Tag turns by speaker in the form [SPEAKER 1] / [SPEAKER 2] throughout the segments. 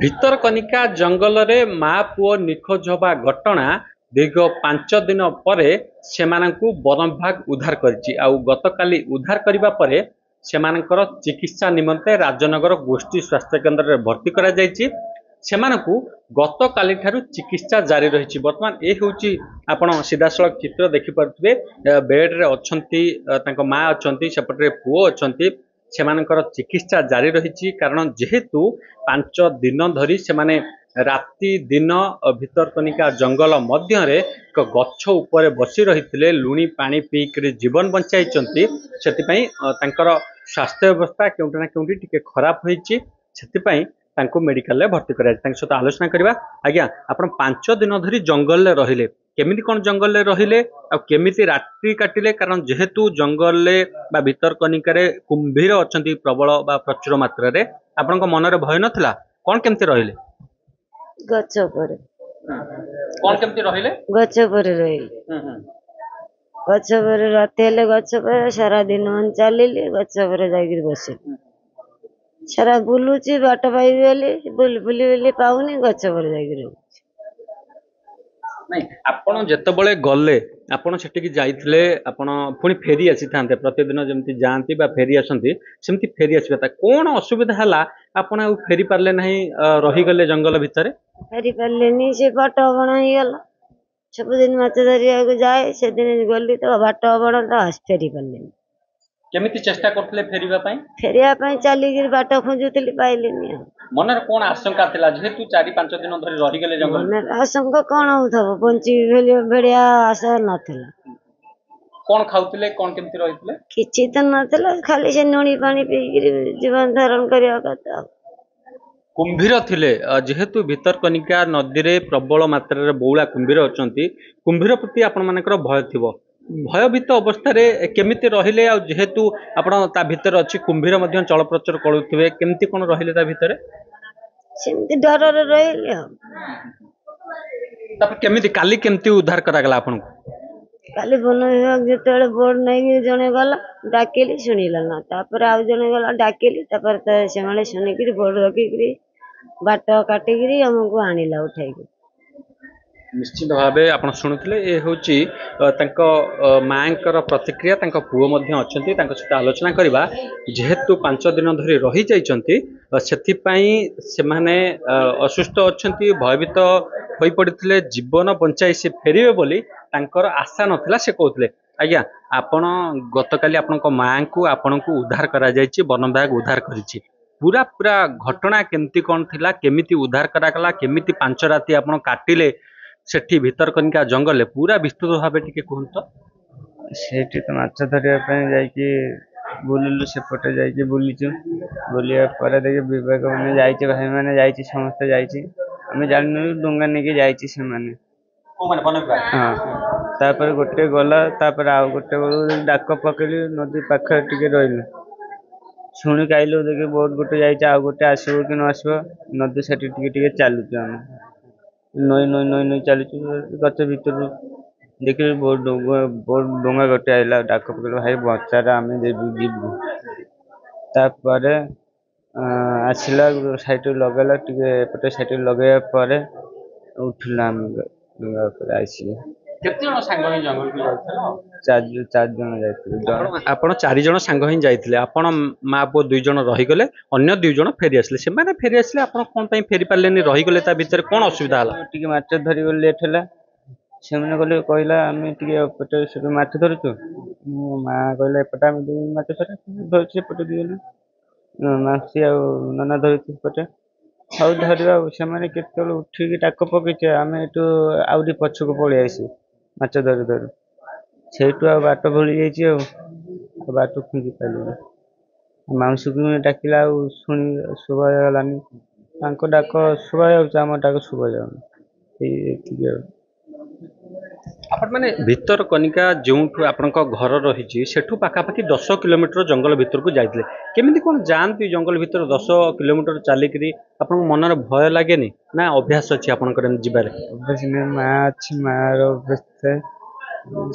[SPEAKER 1] ଭିତରକନିକା ଜଙ୍ଗଲରେ ମା ପୁଅ ନିଖୋଜ ହେବା ଘଟଣା ଦୀର୍ଘ 5 ଦିନ ପରେ ସେମାନଙ୍କୁ ବନ ବିଭାଗ ଉଦ୍ଧାର କରିଛି। ଆଉ ଗତକାଲି ଉଦ୍ଧାର କରିବା ପରେ ସେମାନଙ୍କର ଚିକିତ୍ସା ନିମନ୍ତେ ରାଜନଗର ଗୋଷ୍ଠୀ ସ୍ୱାସ୍ଥ୍ୟ କେନ୍ଦ୍ରରେ ଭର୍ତ୍ତି କରାଯାଇଛି। ସେମାନଙ୍କୁ ଗତକାଲିଠାରୁ ଚିକିତ୍ସା ଜାରି ରହିଛି। ବର୍ତ୍ତମାନ ଏ ହେଉଛି ଆପଣ ସିଧାସଳଖ ଚିତ୍ର ଦେଖିପାରୁଥିବେ। ବେଡ୍ରେ ଅଛନ୍ତି, ତାଙ୍କ ମା ଅଛନ୍ତି, ସେପଟରେ ପୁଅ ଅଛନ୍ତି। ସେମାନଙ୍କର ଚିକିତ୍ସା ଜାରି ରହିଛି କାରଣ ଯେହେତୁ 5 ଦିନ ଧରି ସେମାନେ ରାତି ଦିନ ଭିତରକନିକା ଜଙ୍ଗଲ ମଧ୍ୟରେ ଏକ ଗଛ ଉପରେ ବସି ରହିଥିଲେ, ଲୁଣି ପାଣି ପିଇକରି ଜୀବନ ବଞ୍ଚାଇଛନ୍ତି। ସେଥିପାଇଁ ତାଙ୍କର ସ୍ୱାସ୍ଥ୍ୟ ବ୍ୟବସ୍ଥା କେଉଁଠି ନା କେଉଁଠି ଟିକେ ଖରାପ ହୋଇଛି। ସେଥିପାଇଁ ତାଙ୍କୁ ମେଡିକାଲରେ ଭର୍ତ୍ତି କରାଯାଇଛି। ତାଙ୍କ ସହିତ ଆଲୋଚନା କରିବା। ଆଜ୍ଞା, ଆପଣ 5 ଦିନ ଧରି ଜଙ୍ଗଲରେ ରହିଲେ, କେମିତି କ'ଣ ଜଙ୍ଗଲରେ ରହିଲେ ଆଉ କେମିତି ରାତ୍ରି କାଟିଲେ? କାରଣ ଯେହେତୁ ଜଙ୍ଗଲରେ ବା ଭିତରକନିକାରେ କୁମ୍ଭୀର ଅଛନ୍ତି ପ୍ରବଳ ବା ପ୍ରଚୁର ମାତ୍ରାରେ, ଆପଣଙ୍କ ମନରେ ଭୟ ନଥିଲା? କ'ଣ କେମିତି ରହିଲେ?
[SPEAKER 2] ଗଛ ଉପରେ
[SPEAKER 1] କ'ଣ କେମିତି ରହିଲେ?
[SPEAKER 2] ଗଛ ଉପରେ ରହିଲି। ଗଛ ଉପରେ ରାତି ହେଲେ ଗଛ ଉପରେ ସାରା ଦିନ ଚାଲିଲି, ଗଛ ଉପରେ ଯାଇକିରି ବସିଲି। ସାରା ବୁଲୁଛି, ବାଟ ପାଇବି ବୋଲି ବୁଲି ପାଉନି, ଗଛ ଉପରେ ଯାଇକି ରହୁଛି।
[SPEAKER 1] ନାଇଁ, ଆପଣ ଯେତେବେଳେ ଗଲେ, ଆପଣ ସେଠିକି ଯାଇଥିଲେ, ଆପଣ ପୁଣି ଫେରି ଆସିଥାନ୍ତେ, ପ୍ରତିଦିନ ଯେମିତି ଯାଆନ୍ତି ବା ଫେରି ଆସନ୍ତି ସେମିତି ଫେରି ଆସିବା। କ'ଣ ଅସୁବିଧା ହେଲା ଆପଣ ଆଉ ଫେରି ପାରିଲେ ନାହିଁ, ରହିଗଲେ ଜଙ୍ଗଲ ଭିତରେ?
[SPEAKER 2] ଫେରି ପାରିଲେନି, ସେ ବାଟ ଅବଣା ହେଇଗଲା। ସବୁଦିନ ମାଛ ଧରିବାକୁ ଯାଏ, ସେଦିନ ଗଲି ତ ବାଟ ଅବଣା, ତ ଫେରି ପାରିଲିନି।
[SPEAKER 1] କେମିତି ଚେଷ୍ଟା କରୁଥିଲେ ଫେରିବା ପାଇଁ?
[SPEAKER 2] ଫେରିବା ପାଇଁ ଚାଲିକିରି ବାଟ ଖୋଜୁଥିଲି, ପାଇଲିନି। ଆଉ
[SPEAKER 1] ମନରେ କ'ଣ ଆଶଙ୍କା ଥିଲା ଯେହେତୁ 4-5 ଦିନ ଧରି ରହିଗଲେ ଜଙ୍ଗଲ?
[SPEAKER 2] ଆଶଙ୍କା କ'ଣ ହଉଥିବ, ବଞ୍ଚିବି ଭଳିଆ ଆଶା ନଥିଲା।
[SPEAKER 1] କ'ଣ ଖାଉଥିଲେ, କ'ଣ କେମିତି ରହିଥିଲେ?
[SPEAKER 2] କିଛି ତ ନଥିଲା, ଖାଲି ସେ ଲୁଣି ପାଣି ପିଇକିରି ଜୀବନ ଧାରଣ କରିବା କଥା।
[SPEAKER 1] କୁମ୍ଭୀର ଥିଲେ, ଯେହେତୁ ଭିତରକନିକା ନଦୀରେ ପ୍ରବଳ ମାତ୍ରାରେ ବଉଳା କୁମ୍ଭୀର ଅଛନ୍ତି, କୁମ୍ଭୀର ପ୍ରତି ଆପଣମାନଙ୍କର ଭୟ ଥିବ। ଭୟଭୀତ ଅବସ୍ଥାରେ କେମିତି ରହିଲେ? ଆଉ ଯେହେତୁ ଆପଣ ତା ଭିତରେ ଅଛି, କୁମ୍ଭୀର ମଧ୍ୟ ଚଳପ୍ରଚଳ କରୁଥିବେ, କେମିତି କ'ଣ ରହିଲେ ତା ଭିତରେ?
[SPEAKER 2] ସେମିତି ଡରରେ ରହିଲି। ଆଉ
[SPEAKER 1] ତାପରେ କେମିତି କାଲି କେମିତି ଉଦ୍ଧାର କରାଗଲା ଆପଣଙ୍କୁ?
[SPEAKER 2] କାଲି ବନ ବିଭାଗ ଯେତେବେଳେ ବୋର୍ଡ ନେଇକି ଜଣେ ଗଲା, ଡାକିଲି, ଶୁଣିଲା ନା। ତାପରେ ଆଉ ଜଣେ ଗଲା, ଡାକିଲି, ତାପରେ ସେମାନେ ଶୁଣିକିରି ବୋର୍ଡ ରଖିକିରି ବାଟ କାଟିକିରି ଆମକୁ ଆଣିଲା ଉଠେଇକି।
[SPEAKER 1] ନିଶ୍ଚିତ ଭାବେ ଆପଣ ଶୁଣୁଥିଲେ, ଏ ହେଉଛି ତାଙ୍କ ମାଙ୍କର ପ୍ରତିକ୍ରିୟା। ତାଙ୍କ ପୁଅ ମଧ୍ୟ ଅଛନ୍ତି, ତାଙ୍କ ସହିତ ଆଲୋଚନା କରିବା। ଯେହେତୁ 5 ଦିନ ଧରି ରହିଯାଇଛନ୍ତି, ସେଥିପାଇଁ ସେମାନେ ଅସୁସ୍ଥ ଅଛନ୍ତି, ଭୟଭୀତ ହୋଇପଡ଼ିଥିଲେ। ଜୀବନ ବଞ୍ଚାଇ ସେ ଫେରିବେ ବୋଲି ତାଙ୍କର ଆଶା ନଥିଲା, ସେ କହୁଥିଲେ। ଆଜ୍ଞା, ଆପଣ ଗତକାଲି ଆପଣଙ୍କ ମାଙ୍କୁ ଆପଣଙ୍କୁ ଉଦ୍ଧାର କରାଯାଇଛି, ବନ ବିଭାଗ ଉଦ୍ଧାର କରିଛି। ପୁରା ଘଟଣା କେମିତି କ'ଣ ଥିଲା, କେମିତି ଉଦ୍ଧାର କରାଗଲା, କେମିତି 5 ରାତି ଆପଣ କାଟିଲେ ସେଠି ଭିତରକନିକା ଜଙ୍ଗଲରେ, ପୁରା ବିସ୍ତୃତ ଭାବେ ଟିକେ କୁହନ୍ତୁ।
[SPEAKER 3] ସେଇଠି ତ ମାଛ ଧରିବା ପାଇଁ ଯାଇକି ବୁଲିଲୁ, ସେପଟେ ଯାଇକି ବୁଲିଛୁ। ବୁଲିବା ପରେ ଦେଖି ବିଭାଗ ମାନେ ଯାଇଛି, ଭାଇମାନେ ଯାଇଛି, ସମସ୍ତେ ଯାଇଛି। ଆମେ ଜାଣିନୁ, ଡଙ୍ଗା ନେଇକି ଯାଇଛି ସେମାନେ। ହଁ, ତାପରେ ଗୋଟେ ଗଲା, ତାପରେ ଆଉ ଗୋଟେ ବେଳକୁ ଡାକ ପକେଇଲି, ନଦୀ ପାଖରେ ଟିକେ ରହିଲୁ। ଶୁଣିକି ଆଇଲୁ, ଦେଖି ବୋଟ ଗୋଟେ ଯାଇଛି, ଆଉ ଗୋଟେ ଆସିବ କି ନ ଆସିବ। ନଦୀ ସେଠି ଟିକେ ଟିକେ ଚାଲୁଛୁ, ଆମେ ନଈ ଚାଲିଛୁ। ଗଛ ଭିତରୁ ଦେଖିଲି ବହୁତ ଡଙ୍ଗା ଗୋଟେ ଆଇଲା, ଡାକ ପକେଇଲୁ, ଭାଇ ବଞ୍ଚାରେ, ଆମେ ଯିବୁ। ତାପରେ ଆସିଲା, ସାଇଟ୍ ଲଗେଇଲା, ଟିକେ ଏପଟେ ସାଇଟ୍ ଲଗେଇବା ପରେ ଉଠିଲା, ଆମେ ଡଙ୍ଗା ଉପରେ ଆସିଲେ।
[SPEAKER 1] କେତେ ଜଣ ସାଙ୍ଗ ହିଁ ଜଙ୍ଗଲକୁ ଯାଇଥିଲେ?
[SPEAKER 3] 4 ଜଣ ଯାଇଥିଲେ।
[SPEAKER 1] ଆପଣ 4 ଜଣ ସାଙ୍ଗ ହିଁ ଯାଇଥିଲେ। ଆପଣ ମା ପୁଅ 2 ଜଣ ରହିଗଲେ, ଅନ୍ୟ 2 ଜଣ ଫେରି ଆସିଲେ। ସେମାନେ ଫେରି ଆସିଲେ, ଆପଣ କ'ଣ ପାଇଁ ଫେରି ପାରିଲେନି, ରହିଗଲେ? ତା ଭିତରେ କ'ଣ ଅସୁବିଧା ହେଲା?
[SPEAKER 3] ଟିକେ ମାଛ ଧରିଗଲେ ଲେଟ୍ ହେଲା। ସେମାନେ କହିଲା ଆମେ ଟିକେ ଏପଟେ ସେପଟେ ମାଛ ଧରୁଛୁ। ମୋ ମା କହିଲା ଏପଟେ ଆମେ ମାଛ ଧରୁଛୁ, ଏପଟେ ଦିଗଲେ ମାସି ଆଉ ନନା ଧରୁଛୁ ଏପଟେ। ହଉ ଧରିବା। ଆଉ ସେମାନେ କେତେବେଳେ ଉଠିକି ଡାକ ପକେଇছে, ଆମେ ଏଠୁ ଆହୁରି ପଛକୁ ପଳେଇ ଆସିଛୁ ମାଛ ଧରୁ ଧରୁ। ସେଇଠୁ ଆଉ ବାଟ ଭୁଲି ଯାଇଛି, ଆଉ ବାଟ ଖୋଜି ପାରିଲୁନି। ମାଉସୀକୁ ଡାକିଲା, ଆଉ ଶୁଭା ଗଲାନି। ତାଙ୍କ ଡାକ ଶୁଭା ଯାଉଛି, ଆମ ଡାକ ଶୁଭା ଯାଉନି। ଏତିକି ଆଉ।
[SPEAKER 1] ଆପଣ ମାନେ ଭିତରକନିକା ଯେଉଁଠୁ ଆପଣଙ୍କ ଘର ରହିଛି, ସେଠୁ ପାଖାପାଖି 10 କିଲୋମିଟର ଜଙ୍ଗଲ ଭିତରକୁ ଯାଇଥିଲେ। କେମିତି କ'ଣ ଯାଆନ୍ତି ଜଙ୍ଗଲ ଭିତରେ 10 କିଲୋମିଟର ଚାଲିକିରି? ଆପଣଙ୍କ ମନରେ ଭୟ ଲାଗେନି ନା ଅଭ୍ୟାସ ଅଛି ଆପଣଙ୍କର ଏମିତି ଯିବାରେ?
[SPEAKER 3] ଅଭ୍ୟାସ ନାହିଁ, ମା ଅଛି, ମାର ଅଭ୍ୟାସ ଥାଏ।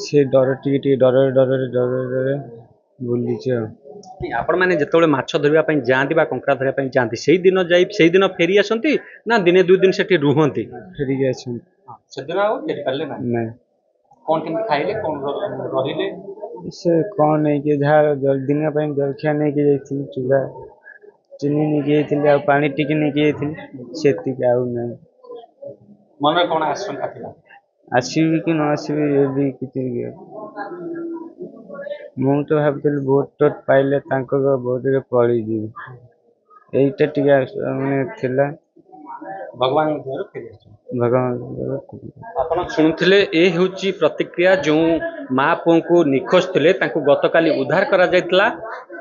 [SPEAKER 3] ସେ ଡର ଟିକେ ଟିକେ ଡରରେ ବୁଲିଛି ଆଉ।
[SPEAKER 1] ଆପଣ ମାନେ ଯେତେବେଳେ ମାଛ ଧରିବା ପାଇଁ ଯାଆନ୍ତି ବା କଙ୍କଡ଼ା ଧରିବା ପାଇଁ ଯାଆନ୍ତି ସେଇ ଦିନ ଫେରି ଆସନ୍ତି ନା ଦିନେ ଦୁଇ ଦିନ ସେଠି ରୁହନ୍ତି?
[SPEAKER 3] ଫେରିକି ଆସନ୍ତି।
[SPEAKER 1] ସେଦିନ ଆଉ ଫେରି ପାରିଲେ ନାହିଁ।
[SPEAKER 3] ନାଇଁ
[SPEAKER 1] କଣ କେମିତି ଖାଇଲେ କଣ ରହିଲେ?
[SPEAKER 3] ସେ କଣ ନେଇକି ଯାହା ଦିନ ପାଇଁ ଜଳଖିଆ ନେଇକି ଯାଇଥିଲି, ଚୁଡ଼ା ଚିନି ନେଇକି ଯାଇଥିଲି, ଆଉ ପାଣି ଟିକେ ନେଇକି ଯାଇଥିଲି, ସେତିକି ଆଉ ନାହିଁ।
[SPEAKER 1] ମନରେ କଣ ଆଶଙ୍କା ଥିଲା?
[SPEAKER 3] ଆସିବି କି ନ ଆସିବି ଏ ବି କିଛି ମୁଁ ତ ଭାବୁଥିଲି ଭୋଟ ଟୋଟ ପାଇଲେ ତାଙ୍କ ଭୋଟରେ ପଳେଇଯିବି, ଏଇଟା ଟିକେ ମାନେ ଥିଲା।
[SPEAKER 1] ଭଗବାନଙ୍କ ଦୟାରୁ ଫେରି ଆସିଛନ୍ତି।
[SPEAKER 3] ଭଗବାନ
[SPEAKER 1] ଆପଣ ଶୁଣୁଥିଲେ ଏ ହେଉଛି ପ୍ରତିକ୍ରିୟା ଯେଉଁ ମା ପୁଅଙ୍କୁ ନିଖୋଜ ଥିଲେ ତାଙ୍କୁ ଗତକାଲି ଉଦ୍ଧାର କରାଯାଇଥିଲା।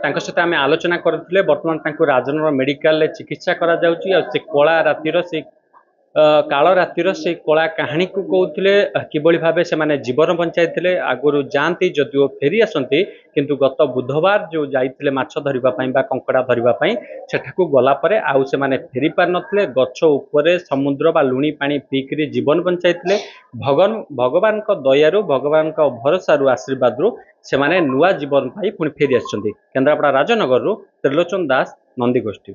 [SPEAKER 1] ତାଙ୍କ ସହିତ ଆମେ ଆଲୋଚନା କରୁଥିଲେ। ବର୍ତ୍ତମାନ ତାଙ୍କୁ ରାଜନଗର ମେଡିକାଲରେ ଚିକିତ୍ସା କରାଯାଉଛି। ଆଉ ସେ କଳା ରାତିର ସେ କାଳ ରାତିର ସେଇ କଳା କାହାଣୀକୁ କହୁଥିଲେ କିଭଳି ଭାବେ ସେମାନେ ଜୀବନ ବଞ୍ଚାଇଥିଲେ। ଆଗରୁ ଯାଆନ୍ତି ଯଦିଓ ଫେରି ଆସନ୍ତି, କିନ୍ତୁ ଗତ ବୁଧବାର ଯେଉଁ ଯାଇଥିଲେ ମାଛ ଧରିବା ପାଇଁ ବା କଙ୍କଡ଼ା ଧରିବା ପାଇଁ ସେଠାକୁ ଗଲା ପରେ ଆଉ ସେମାନେ ଫେରି ପାରିନଥିଲେ। ଗଛ ଉପରେ ସମୁଦ୍ର ବା ଲୁଣି ପାଣି ପିଇକିରି ଜୀବନ ବଞ୍ଚାଇଥିଲେ। ଭଗବାନଙ୍କ ଦୟାରୁ, ଭଗବାନଙ୍କ ଭରସାରୁ, ଆଶୀର୍ବାଦରୁ ସେମାନେ ନୂଆ ଜୀବନ ପାଇ ପୁଣି ଫେରି ଆସିଛନ୍ତି। କେନ୍ଦ୍ରାପଡ଼ା ରାଜନଗରରୁ ତ୍ରିଲୋଚନ ଦାସ, ନନ୍ଦିଗୋଷ୍ଠୀ।